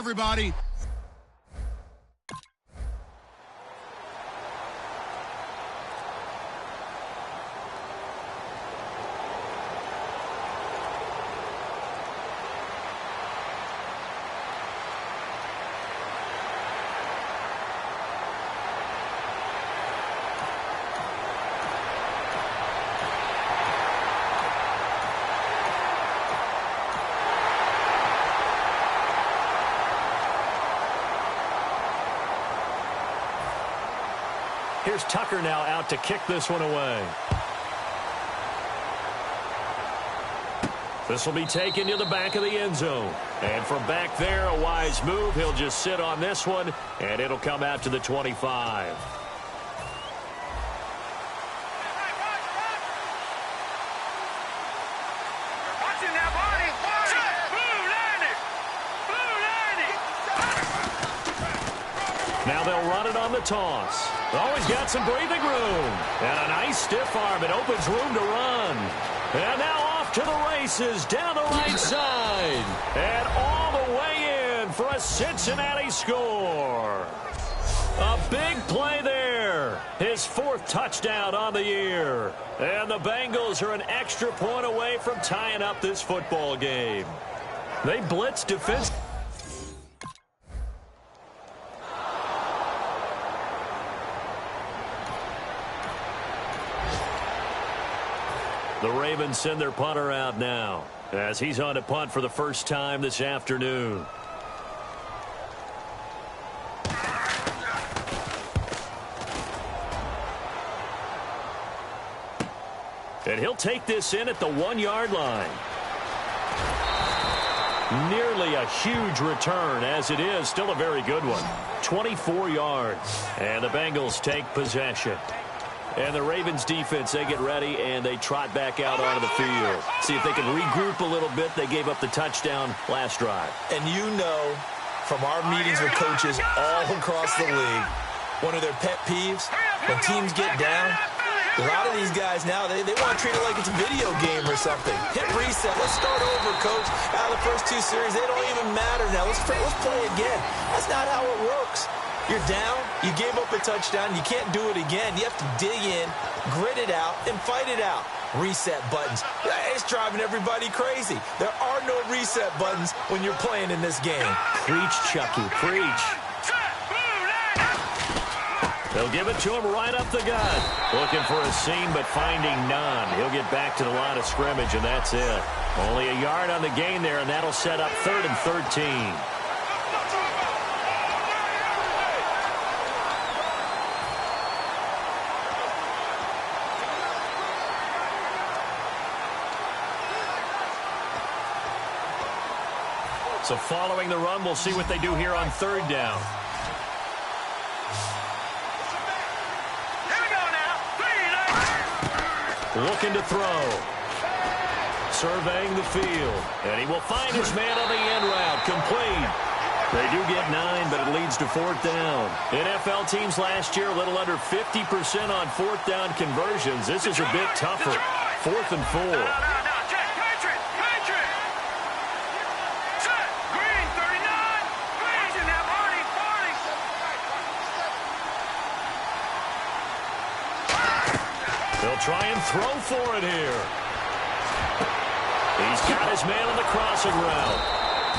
everybody. Here's Tucker now out to kick this one away. This will be taken to the back of the end zone. And from back there, a wise move. He'll just sit on this one, and it'll come out to the 25. Now they'll run it on the toss. Oh, he's got some breathing room. And a nice stiff arm. It opens room to run. And now off to the races down the right side. And all the way in for a Cincinnati score. A big play there. His 4th touchdown on the year. And the Bengals are an extra point away from tying up this football game. They blitz defense. The Ravens send their punter out now as he's on to punt for the first time this afternoon. And he'll take this in at the 1-yard line. Nearly a huge return, as it is still a very good one. 24 yards. And the Bengals take possession. And the Ravens defense, they get ready, and they trot back out onto the field. See if they can regroup a little bit. They gave up the touchdown last drive. And you know, from our meetings with coaches all across the league, one of their pet peeves, when teams get down, a lot of these guys now, they want to treat it like it's a video game or something. Hit reset. Let's start over, coach. Out of the first 2 series, they don't even matter now. Let's play again. That's not how it works. You're down, you gave up a touchdown, you can't do it again. You have to dig in, grit it out, and fight it out. Reset buttons. It's driving everybody crazy. There are no reset buttons when you're playing in this game. Preach, Chucky, preach. They'll give it to him right up the gut. Looking for a seam, but finding none. He'll get back to the line of scrimmage, and that's it. Only a yard on the gain there, and that'll set up 3rd and 13. So following the run, we'll see what they do here on 3rd down. Looking to throw. Surveying the field. And he will find his man on the end route. Complete. They do get 9, but it leads to 4th down. NFL teams last year a little under 50% on 4th down conversions. This is a bit tougher. 4th and 4. They'll try and throw for it here. He's got his man on the crossing route.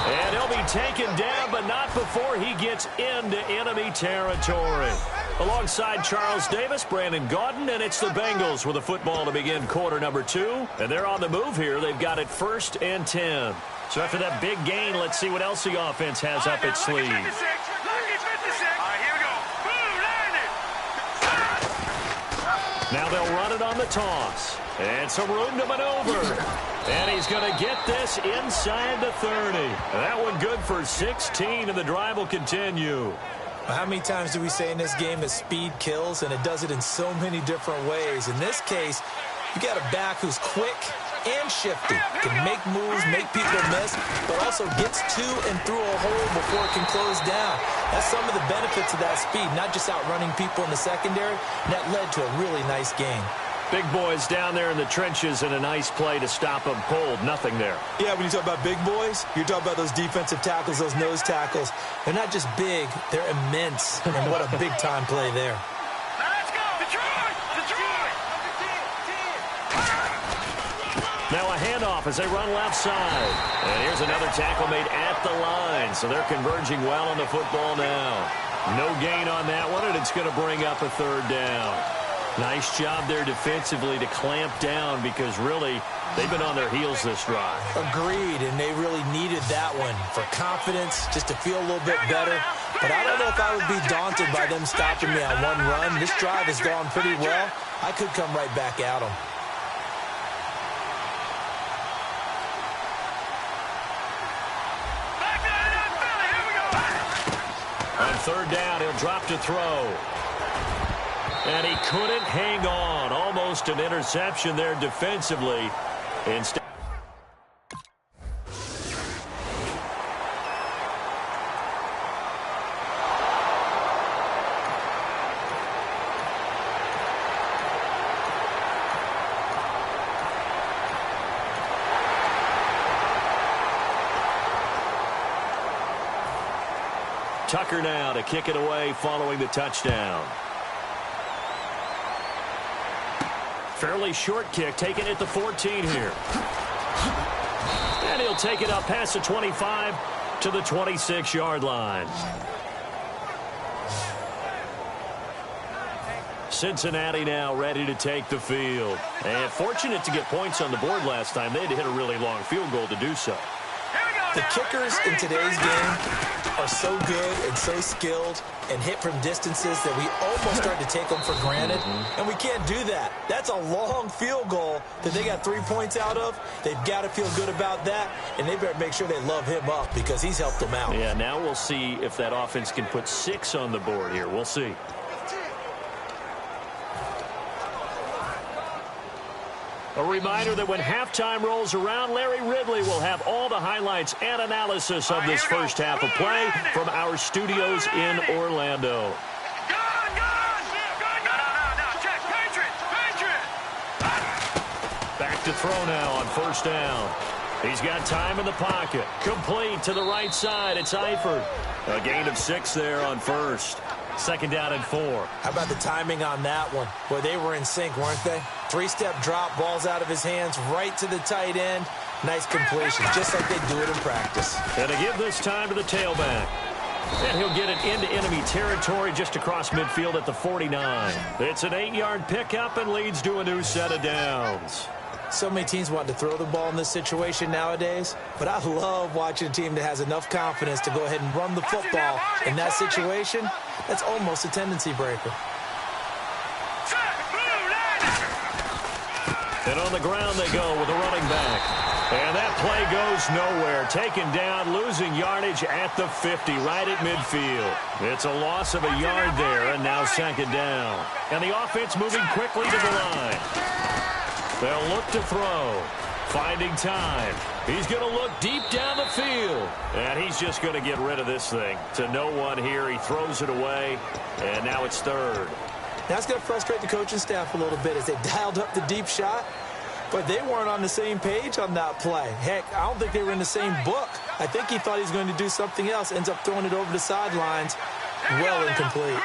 And he'll be taken down, but not before he gets into enemy territory. Alongside Charles Davis, Brandon Gaudin, and it's the Bengals with the football to begin quarter number 2. And they're on the move here. They've got it 1st and 10. So after that big gain, let's see what else the offense has up its sleeve. Now they'll run it on the toss. And some room to maneuver. And he's going to get this inside the 30. That one good for 16, and the drive will continue. How many times do we say in this game that speed kills, and it does it in so many different ways? In this case, you got a back who's quick and shifty, can make moves, make people miss, but also gets to and through a hole before it can close down. That's some of the benefits of that speed, not just outrunning people in the secondary, and that led to a really nice game. Big boys down there in the trenches, and a nice play to stop them cold. Nothing there. Yeah, when you talk about big boys, you're talking about those defensive tackles, those nose tackles. They're not just big, they're immense. And what a big-time play there. Let's go! Detroit! Detroit! Now a handoff as they run left side. And here's another tackle made at the line. So they're converging well on the football now. No gain on that one, and it's going to bring up a third down. Nice job there defensively to clamp down because really they've been on their heels this drive. Agreed, and they really needed that one for confidence, just to feel a little bit better. But I don't know if I would be daunted by them stopping me on one run. This drive has gone pretty well. I could come right back at them. On third down, he'll drop to throw. And he couldn't hang on. Almost an interception there defensively. Instead. Tucker now to kick it away following the touchdown. Fairly short kick, taken at the 14 here. And he'll take it up past the 25 to the 26-yard line. Cincinnati now ready to take the field. And fortunate to get points on the board last time. They had to hit a really long field goal to do so. The kickers in today's game are so good and so skilled and hit from distances that we almost start to take them for granted. And we can't do that. That's a long field goal that they got 3 points out of. They've got to feel good about that, and they better make sure they love him up because he's helped them out. Yeah, now we'll see if that offense can put 6 on the board here. We'll see. A reminder that when halftime rolls around, Larry Ridley will have all the highlights and analysis of this first half of play from our studios in Orlando. Back to throw now on first down. He's got time in the pocket. Complete to the right side. It's Eifert. A gain of 6 there on first. Second down and 4. How about the timing on that one? Boy, they were in sync, weren't they? 3-step drop, ball's out of his hands, right to the tight end. Nice completion, just like they do it in practice. And to give this time to the tailback. And he'll get it into enemy territory just across midfield at the 49. It's an 8-yard pickup and leads to a new set of downs. So many teams want to throw the ball in this situation nowadays, but I love watching a team that has enough confidence to go ahead and run the football in that situation. That's almost a tendency breaker. And on the ground they go with a running back. And that play goes nowhere. Taken down, losing yardage at the 50, right at midfield. It's a loss of a yard there, and now second down. And the offense moving quickly to the line. They'll look to throw. Finding time. He's going to look deep down the field. And he's just going to get rid of this thing. To no one here. He throws it away. And now it's third. That's going to frustrate the coaching staff a little bit as they dialed up the deep shot. But they weren't on the same page on that play. Heck, I don't think they were in the same book. I think he thought he was going to do something else. Ends up throwing it over the sidelines. Well incomplete.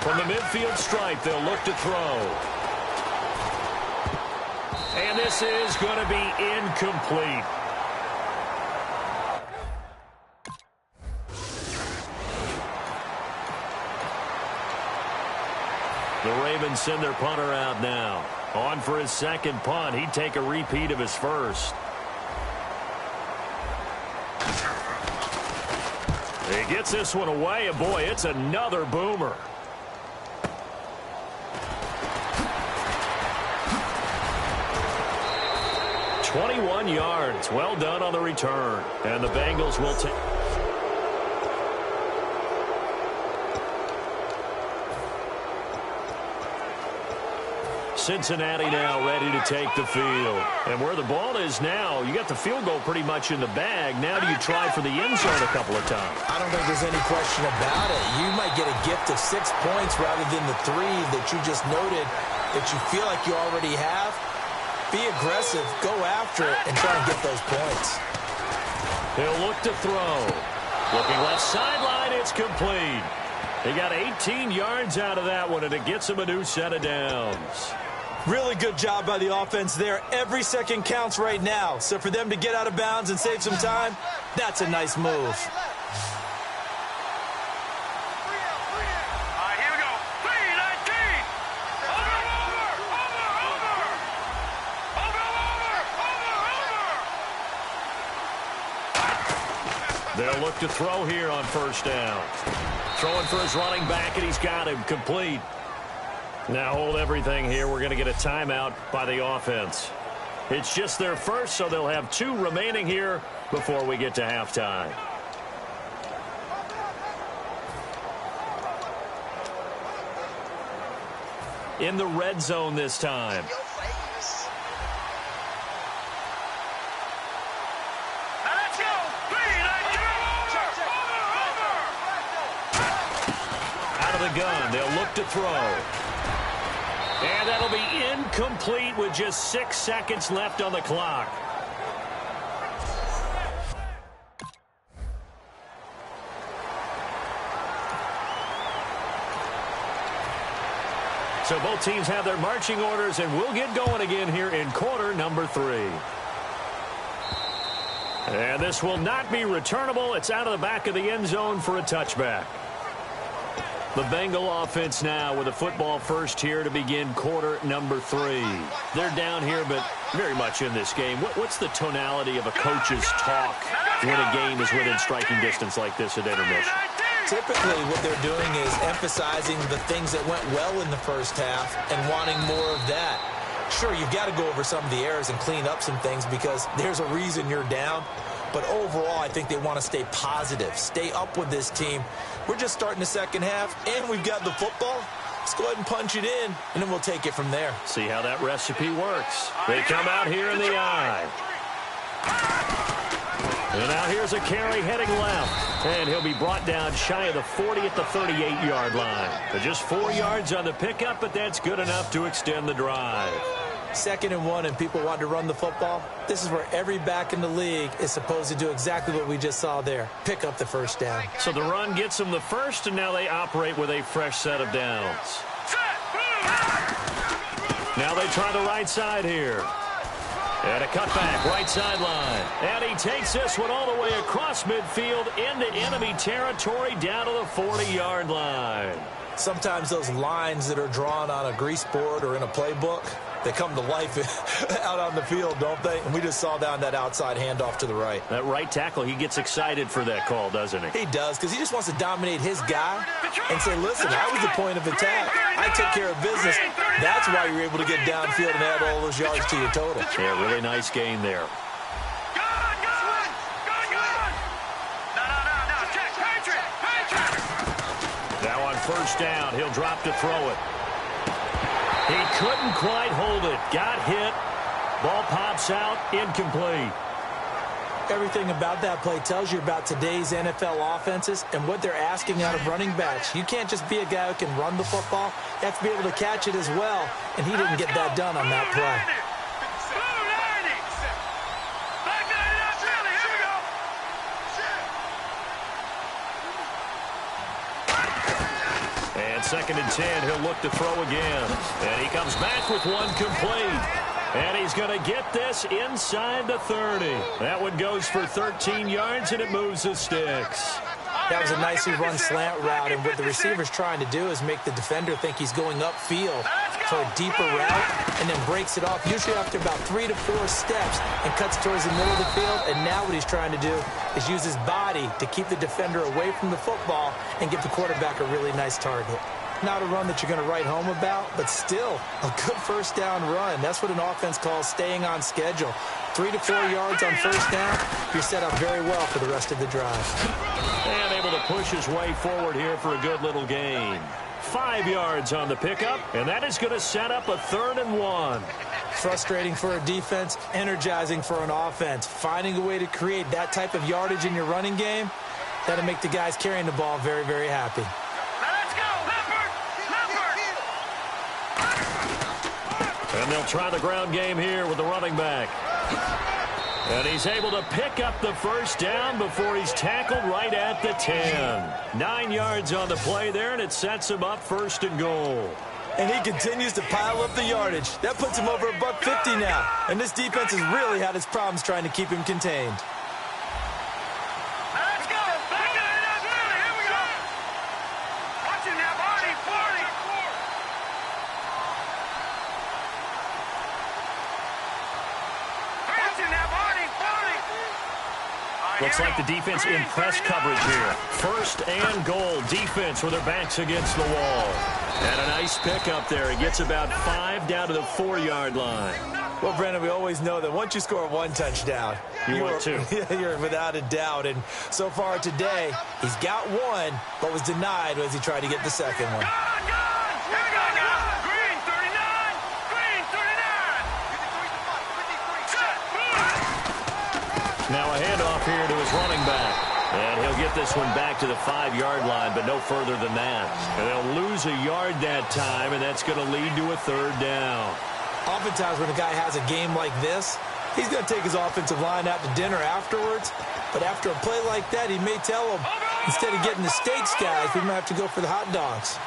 From the midfield stripe, they'll look to throw. And this is going to be incomplete. The Ravens send their punter out now. On for his second punt. He'd take a repeat of his first. He gets this one away, and boy, it's another boomer. "21 yards. Well done on the return. And the Bengals will take. Cincinnati now ready to take the field. And where the ball is now, you got the field goal pretty much in the bag. Now do you try for the end zone a couple of times? I don't think there's any question about it. You might get a gift of 6 points rather than the 3 that you just noted that you feel like you already have. Be aggressive, go after it, and try and get those points. He'll look to throw. Looking left sideline, it's complete. He got 18 yards out of that one, and it gets him a new set of downs. Really good job by the offense there. Every second counts right now. So for them to get out of bounds and save some time, that's a nice move. They'll look to throw here on first down. Throwing for his running back, and he's got him complete. Now hold everything here. We're going to get a timeout by the offense. It's just their first, so they'll have 2 remaining here before we get to halftime. In the red zone this time. Gun. They'll look to throw. And that'll be incomplete with just 6 seconds left on the clock. So both teams have their marching orders, and we'll get going again here in quarter number 3. And this will not be returnable. It's out of the back of the end zone for a touchback. The Bengal offense now with a football first here to begin quarter number 3. They're down here, but very much in this game. What's the tonality of a coach's talk when a game is within striking distance like this at intermission? Typically, what they're doing is emphasizing the things that went well in the first half and wanting more of that. Sure, you've got to go over some of the errors and clean up some things because there's a reason you're down. But overall, I think they want to stay positive, stay up with this team. We're just starting the second half, and we've got the football. Let's go ahead and punch it in, and then we'll take it from there. See how that recipe works. They come out here in the eye. And now here's a carry heading left. And he'll be brought down shy of the 40 at the 38-yard line. But just 4 yards on the pickup, but that's good enough to extend the drive. 2nd and 1, and people want to run the football. This is where every back in the league is supposed to do exactly what we just saw there. Pick up the first down. So the run gets them the first, and now they operate with a fresh set of downs. Now they try the right side here. And a cutback, right sideline. And he takes this one all the way across midfield into enemy territory down to the 40-yard line. Sometimes those lines that are drawn on a grease board or in a playbook, they come to life out on the field, don't they? And we just saw down that outside handoff to the right. That right tackle, he gets excited for that call, doesn't he? He does, because he just wants to dominate his guy and say, listen, I was the point of attack. I took care of business. That's why you're able to get downfield and add all those yards to your total. Yeah, really nice gain there. Now on first down, he'll drop to throw it. He couldn't quite hold it. Got hit. Ball pops out. Incomplete. Everything about that play tells you about today's NFL offenses and what they're asking out of running backs. You can't just be a guy who can run the football. You have to be able to catch it as well, and he didn't get that done on that play. And 2nd and 10, he'll look to throw again. And he comes back with one complete. And he's going to get this inside the 30. That one goes for 13 yards, and it moves the sticks. That was a nicely run slant route, and what the receiver's trying to do is make the defender think he's going upfield for a deeper route and then breaks it off, usually after about 3 to 4 steps, and cuts towards the middle of the field. And now what he's trying to do is use his body to keep the defender away from the football and give the quarterback a really nice target. Not a run that you're going to write home about, but still a good first down run. That's what an offense calls staying on schedule. 3 to 4 yards on first down, you're set up very well for the rest of the drive. And able to push his way forward here for a good little gain. 5 yards on the pickup, and that is going to set up a 3rd and 1. Frustrating for a defense, energizing for an offense. Finding a way to create that type of yardage in your running game, that'll make the guys carrying the ball very, very happy. Let's go! And they'll try the ground game here with the running back. And he's able to pick up the first down before he's tackled right at the 10. 9 yards on the play there, and it sets him up 1st and goal. And he continues to pile up the yardage. That puts him over $150 now. And this defense has really had its problems trying to keep him contained. Let's go! Here we go! Watching that body, 40! Watching that body, 40! Looks like the defense in press coverage here. 1st and goal. Defense with their backs against the wall. And a nice pickup there. He gets about 5 down to the 4-yard line. Well, Brandon, we always know that once you score 1 touchdown, you're without a doubt. And so far today, he's got 1, but was denied as he tried to get the second one. Green 39! Green 39! Now a handoff here to his running back. And he'll get this one back to the 5-yard line, but no further than that. And they'll lose a yard that time, and that's going to lead to a 3rd down. Oftentimes when a guy has a game like this, he's going to take his offensive line out to dinner afterwards. But after a play like that, he may tell them, instead of getting the steaks, guys, we might have to go for the hot dogs.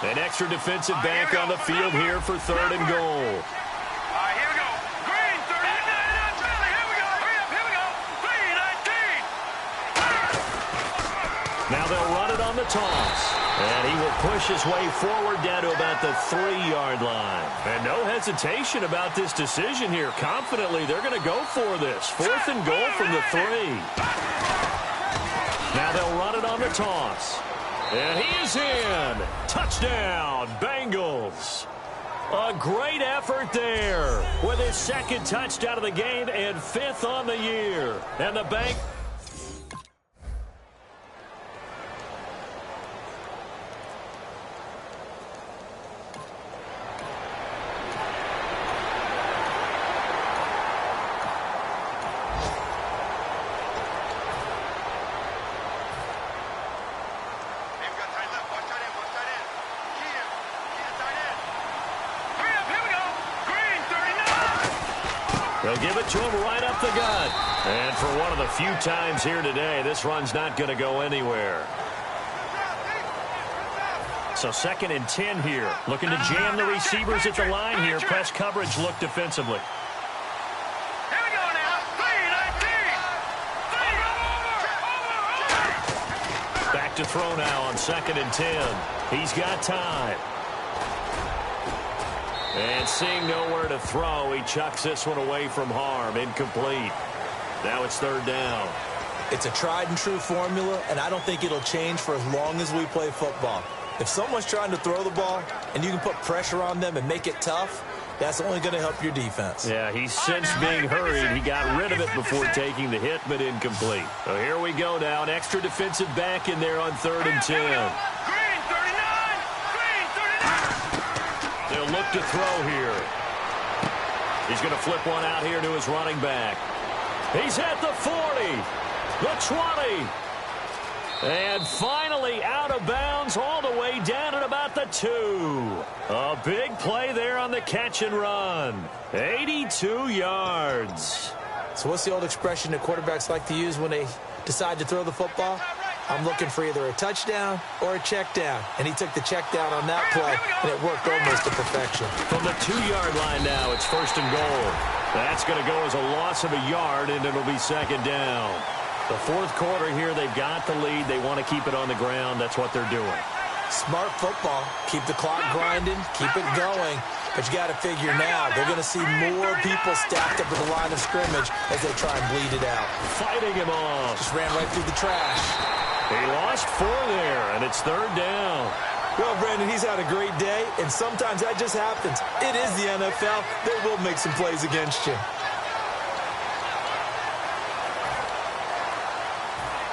An extra defensive back on the field here for 3rd and goal. Here we go. Green 39! Here we go. Here we go. Green 19! Now they'll run it on the toss. And he will push his way forward down to about the 3-yard line. And no hesitation about this decision here. Confidently, they're going to go for this. 4th and goal from the 3. Now they'll run it on the toss. And he is in. Touchdown, Bengals. A great effort there with his 2nd touchdown of the game and 5th on the year. And the Bengals. They'll give it to him right up the gut. And for one of the few times here today, this run's not going to go anywhere. So 2nd and 10 here. Looking to jam the receivers at the line here. Press coverage look defensively. Here we go now. 3-19! Back to throw now on 2nd and 10. He's got time. And seeing nowhere to throw, he chucks this one away from harm. Incomplete. Now it's 3rd down. It's a tried-and-true formula, and I don't think it'll change for as long as we play football. If someone's trying to throw the ball and you can put pressure on them and make it tough, that's only going to help your defense. Yeah, he's since being hurried. He got rid of it before taking the hit, but incomplete. So here we go now. An extra defensive back in there on 3rd and 10. Green 39! Green 39! They'll look to throw here. He's going to flip one out here to his running back. He's at the 40, the 20. And finally out of bounds all the way down at about the 2. A big play there on the catch and run. 82 yards. So what's the old expression that quarterbacks like to use when they decide to throw the football? I'm looking for either a touchdown or a check down. And he took the check down on that play, and it worked almost to perfection. From the 2-yard line now, it's 1st and goal. That's going to go as a loss of a yard, and it'll be 2nd down. The 4th quarter here, they've got the lead. They want to keep it on the ground. That's what they're doing. Smart football. Keep the clock grinding. Keep it going. But you got to figure now, they're going to see more people stacked up at the line of scrimmage as they try and bleed it out. Fighting him off. Just ran right through the trash. He lost 4 there, and it's 3rd down. Well, Brandon, he's had a great day, and sometimes that just happens. It is the NFL. They will make some plays against you.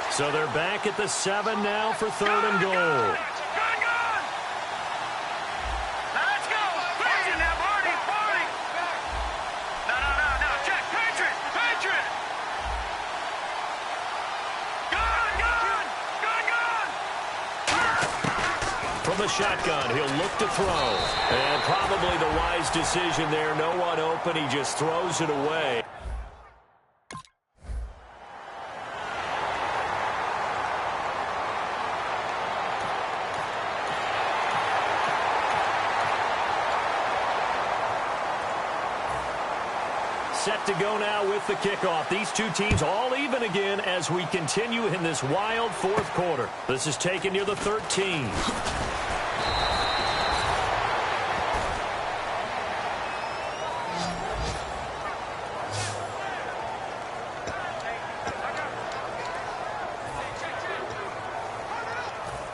So they're back at the 7 now for 3rd and goal. shotgun. He'll look to throw. And probably the wise decision there. No one open. He just throws it away. Set to go now with the kickoff. These two teams all even again as we continue in this wild fourth quarter. This is taken near the 13.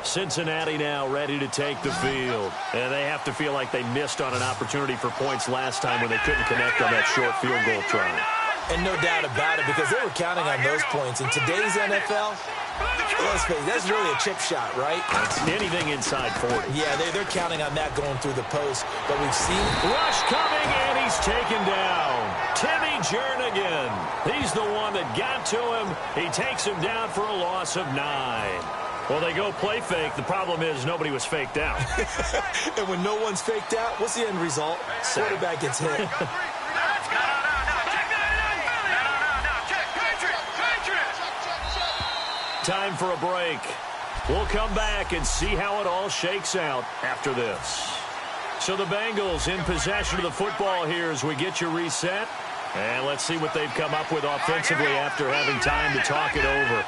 Cincinnati now ready to take the field. And they have to feel like they missed on an opportunity for points last time when they couldn't connect on that short field goal try. And no doubt about it, because they were counting on those points. In today's NFL, let's face it, that's really a chip shot, right? That's anything inside 40. Yeah, they're counting on that going through the post. But we've seen rush coming, and he's taken down. Timmy Jernigan. He's the one that got to him. He takes him down for a loss of 9. Well, they go play fake. The problem is nobody was faked out. And when no one's faked out, what's the end result? Quarterback gets hit. Time for a break. We'll come back and see how it all shakes out after this. So the Bengals in possession of the football here as we get you reset. And let's see what they've come up with offensively after having time to talk it over.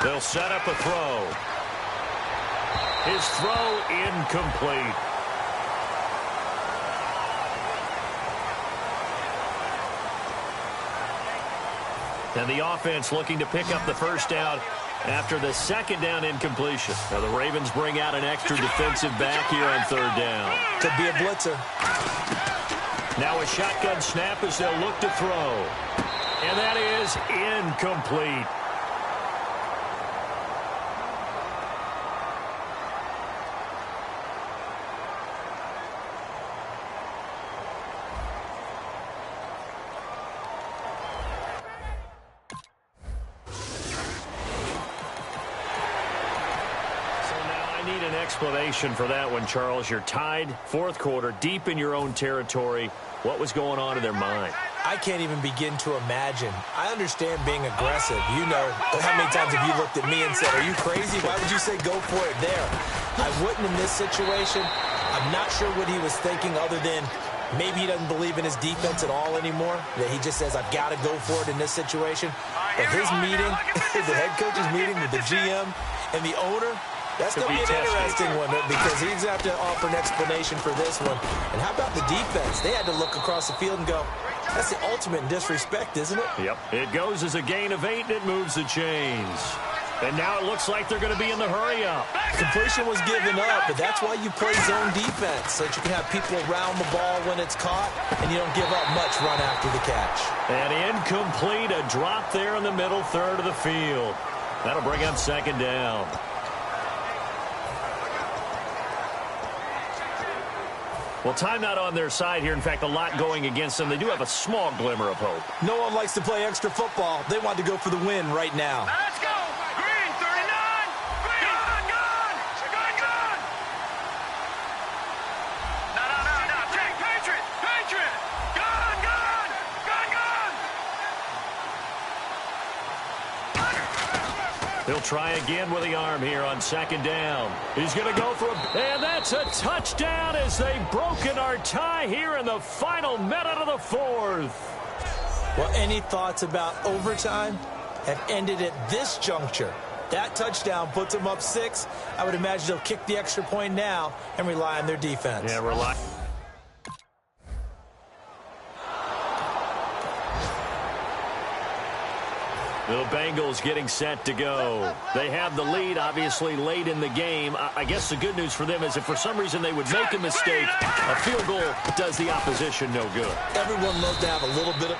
They'll set up a throw. His throw incomplete. And the offense looking to pick up the first down after the second down incompletion. Now the Ravens bring out an extra defensive back here on third down. Could be a blitzer. Now a shotgun snap as they'll look to throw. And that is incomplete. Explanation for that one, Charles. You're tied, fourth quarter, deep in your own territory. What was going on in their mind? I can't even begin to imagine. I understand being aggressive. You know, how many times have you looked at me and said, are you crazy? Why would you say go for it there? I wouldn't in this situation. I'm not sure what he was thinking other than maybe he doesn't believe in his defense at all anymore, that he just says, I've got to go for it in this situation. But his meeting, the head coach's meeting with the GM and the owner, that's going to be an interesting one because he's going to have to offer an explanation for this one. And how about the defense? They had to look across the field and go, that's the ultimate disrespect, isn't it? Yep. It goes as a gain of 8, and it moves the chains. And now it looks like they're going to be in the hurry-up. Completion was given up, but that's why you play zone defense, so that you can have people around the ball when it's caught, and you don't give up much run after the catch. And incomplete, a drop there in the middle third of the field. That'll bring up second down. Well, time not on their side here. In fact, a lot going against them. They do have a small glimmer of hope. No one likes to play extra football. They want to go for the win right now. Let's go! Green, 39! Green! Gone! No. Take Patriot! Gone! He'll try again with the arm here on second down. He's going to go for and that's a touchdown as they've broken our tie here in the final minute of the fourth. Well, any thoughts about overtime have ended at this juncture. That touchdown puts them up 6. I would imagine they'll kick the extra point now and rely on their defense. Yeah, rely. The Bengals getting set to go. They have the lead, obviously, late in the game. I guess the good news for them is if for some reason they would make a mistake, a field goal does the opposition no good. Everyone loves to have a little bit of...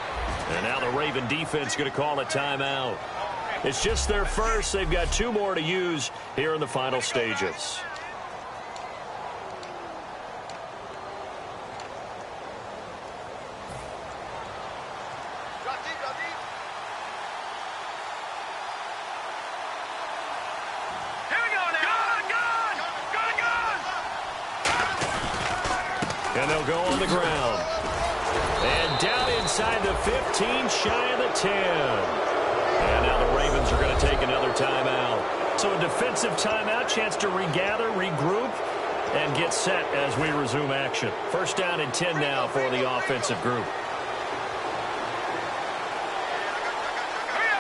And now the Raven defense going to call a timeout. It's just their first. They've got 2 more to use here in the final stages. And they'll go on the ground. And down inside the 15, shy of the 10. And now the Ravens are going to take another timeout. So a defensive timeout, chance to regather, regroup, and get set as we resume action. First down and 10 now for the offensive group.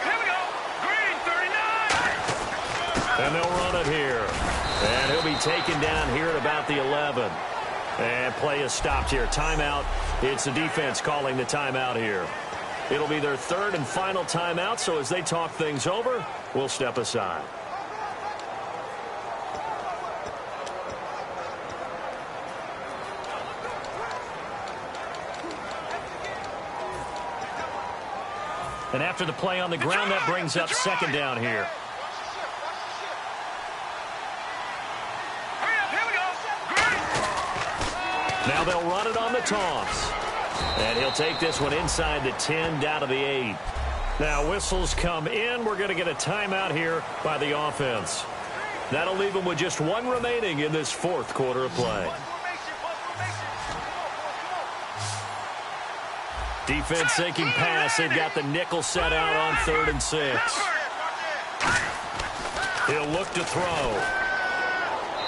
Here we go. Green, 39. And they'll run it here. And he'll be taken down here at about the 11. And play is stopped here. Timeout. It's the defense calling the timeout here. It'll be their 3rd and final timeout, so as they talk things over, we'll step aside. And after the play on the ground, that brings up 2nd down here. Now they'll run it on the toss. And he'll take this one inside the 10, down to the 8. Now whistles come in. We're going to get a timeout here by the offense. That'll leave them with just 1 remaining in this 4th quarter of play. Defense sinking pass. They've got the nickel set out on 3rd and 6. He'll look to throw.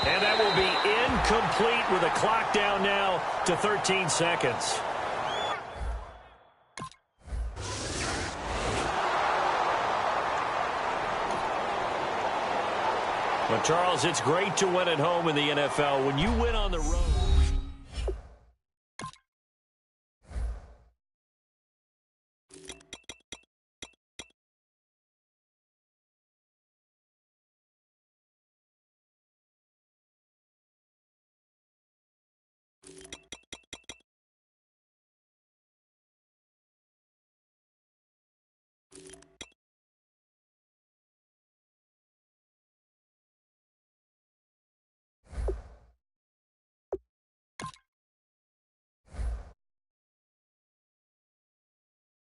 And that will be incomplete with a clock down now to 13 seconds. But, Charles, it's great to win at home in the NFL. When you win on the road...